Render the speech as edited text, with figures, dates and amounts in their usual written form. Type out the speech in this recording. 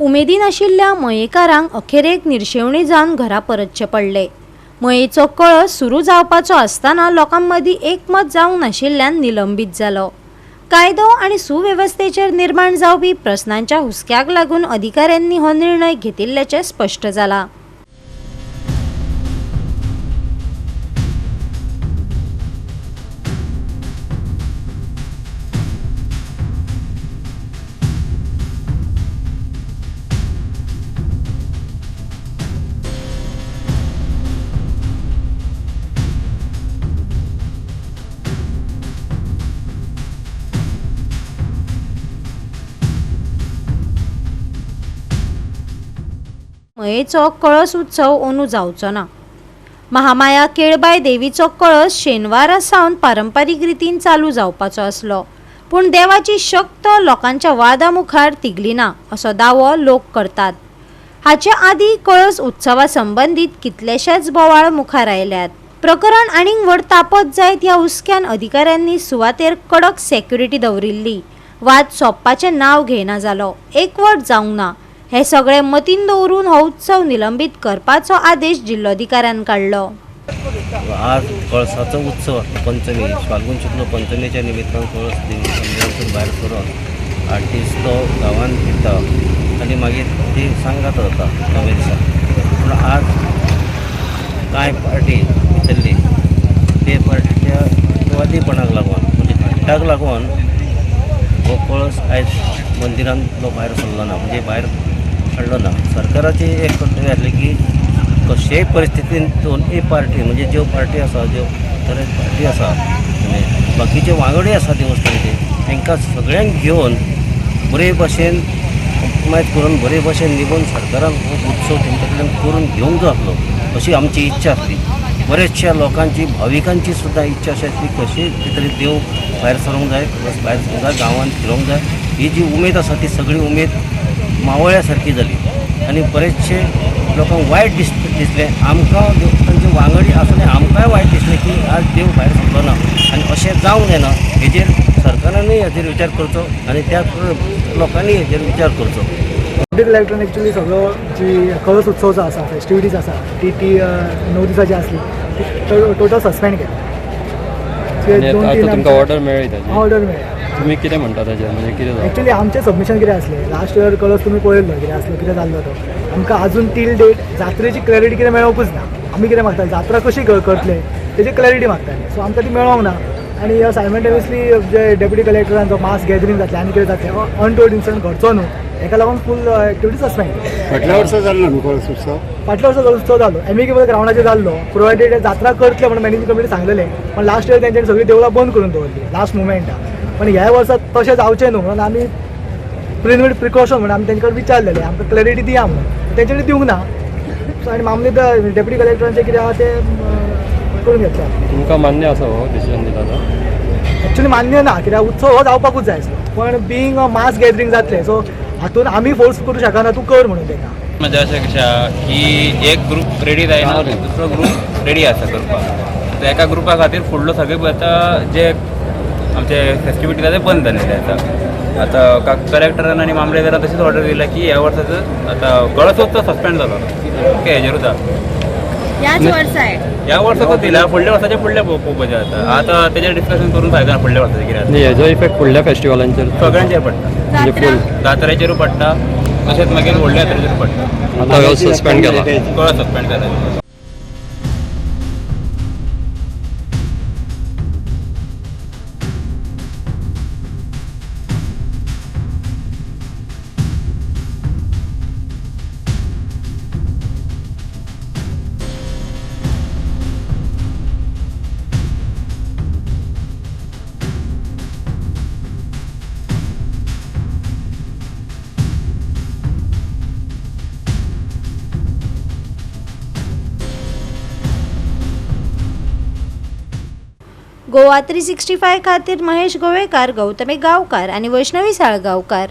उमेदीन आशिल्ल्या मयेकारांक अखेरेक निर्शेवणी जावन घरा परतचे पडले। मयेचो कळस सुरू जावपाचो आसतना लोकांमदीं एकमत जावंक नाशिल्ल्यान निलंबित जालो। कायदो आनी सुवेवस्थेचेर निर्माण जावपी प्रस्नांच्या हुस्क्याक लागून अधिकाऱ्यांनी हो निर्णय घेतिल्ल्याचें स्पश्ट जालां। मयेचो कळस उत्सव अंदू जावचो ना। महामाया केळबाई देवीचो कळस शेनवारा सावन पारंपारीक रितीन चालू जावपाचो आसलो, पूण देवाची शक्त लोकांच्या वादा मुखार तिगली ना असो दावो लोक करतात। हाचे आदीं कळस उत्सवा संबंधीत कितलेशेच बोवाळ मुखार आयल्यात। प्रकरण आनीक व्हड तापत जायत ह्या हुस्क्यान अधिकाऱ्यांनी सुवातेर कडक सेक्युरिटी दवरिल्ली। वाद सोंपपाचें नांव घेयना जालो, एकवट जावंक ना। हे सगळे मतीन दवरून हो उत्सव निलंबित करपाचो आदेश जिल्लोधिकाऱ्यान काढलो। आज कळसाचो उत्सव पंचमी फाल्गुन शुक्ल पंचमीच्या निमित्तान कळस देवीतून भायर सरून 8 दीस तो गांवांत फिरता आनी मागीर ती सांगात जाता नवे दिसा। पूण आज कांय पार्टी भितरली ते पार्टीच्या वादीपणाक लागून म्हणजे हट्टाक लागून हो कळस आयज मंदिरांत तो भायर सरलो ना, म्हणजे भायर काडलो ना। सरकाराची एक कर्तव्य आसलें की कशेय परिस्थितीन दोनूय पार्टी म्हणजे ज्यो पार्टी आसा, ज्यो तरेन पार्टी आसा आनी बाकीचे वांगडी आसा देवस्थानाचे तांकां सगळ्यांक घेवन बरे भशेन कॉम्प्रोमायज करून बरे भशेन निभून सरकारान हो उत्सव तेंचे कडल्यान करून घेवंक जाय आसलो अशी आमची इच्छा आसली। बरेचशा लोकांची भाविकांची सुद्दां इच्छा अशी आसली कशी तरी देव भायर सरूंक जाय, भायर सरूंक जाय, गांवांत फिरोंक जाय। ही जी उमेद आसा ती सगळी उमेद मावळ्या सारकी जाली आनी बरेचशे लोकांक वायट दिसलें। आमकां देवस्थानाचे वांगडी आसलें आमकांय वायट दिसलें की आज देव भायर सरलो ना आनी अशें जावंक जायना। हेजेर सरकारानूय हेजेर विचार करचो आनी त्या लोकांनी हेजेर विचार करचो। डेप्युटी कलेक्टरान एक्चुअली सगळो जी कळस उत्सव जो आसा फेस्टिविटीज आसा ती 9 दिसांची आसली ती टोटल सस्पेंड केली। तुमकां ऑर्डर मेळ्ळी? ऑर्डर मेळ्ळी। तुम्ही कितें म्हणटा ताजेर म्हणजे कितें जालें? एक्चुअली आमचें सबमिशन कितें आसलें लास्ट इयर कळस तुमी पळयल्लो कितें आसलो, कितें जाल्लो तो आमकां आजून टील डेट जात्रेची क्लॅरिटी कितें मेळोंकूच ना। आमी कितें मागताले जात्रा कशी करतले तेजी क्लॅरिटी मागताले, सो आमकां ती मेळोंक ना। आनी सायमल्टेनियसली जे डेप्युटी कलेक्टरान जो मास गॅदरींग जातलें आनी कितें जातलें अनटोल्ड इन्सिडंट घडचो न्हू हेका लागून फूल एक्टिविटी सस्पेंड केली। फाटल्या वर्सा जाल्लो न्हू कळस उत्सव? फाटल्या वर्सा कळस उत्सव जालो एमिकेबल ग्राउंडाचेर जाल्लो, प्रोवायडेड जात्रा करतले म्हणून मॅनेजिंग कमिटी सांगलेलें, पण लास्ट इयर तेंच्यांनी सगळीं देवळां बंद करून दवरली लास्ट मुमेंटाक। पण ह्या वर्सा तशें जावचें न्हू म्हणून आमी प्रिव्हेंटिव्ह म्हणून आमी तेंचे कडेन विचारलेलें आमकां क्लॅरिटी दिया म्हणून, तेंच्यांनी दिवंक ना। सो आनी मामलेदार डेप्युटी कलेक्टरांचें कितें आहा तें करून घेतलें। तुमकां मान्य आसा हो डिसिजन दिला तो? एक्चुअली मान्य ना, कित्याक उत्सव हो जावपाकूच जाय आसलो, पण बिईंग अ मास गॅदरींग जातलें सो हातून आमी फोर्स करूं शकना तूं कर म्हणून तेका। म्हणजे अशें कशें आहा की एक ग्रूप रेडी जायना दुसरो ग्रूप रेडी आसा करपाक। आतां एका ग्रुपा खातीर फुडलो सगळे आतां जे आमचे फेस्टिविटीज आसा ते बंद जाल्ले आसा। आतां कलेक्टरान आनी मामलेदारान तशीच ऑर्डर दिला की ह्या वर्साचो आतां कळस उत्सव सस्पेंड जालो। ओके हेजेरूच ह्या वर्साचो दिला, फुडल्या वर्साचे फुडल्या पळोवपाचें आतां। आतां तेजेर डिस्कशन करून फायदो ना फुडल्या वर्साचें कितें आतां। हेजो इफेक्ट फुडल्या फेस्टिवलांचेर सगळ्यांचेर पडटा, म्हणजे फूल जात्रेचेरूय पडटा तशेंच मागीर व्हडल्या जात्रेचेर पडटा। आतां हो सस्पेंड केला, कळस सस्पेंड केला। गोवा 365 खातीर महेश गोवेकार, गौतमी गांवकार आनी वैष्णवी साळगांवकार।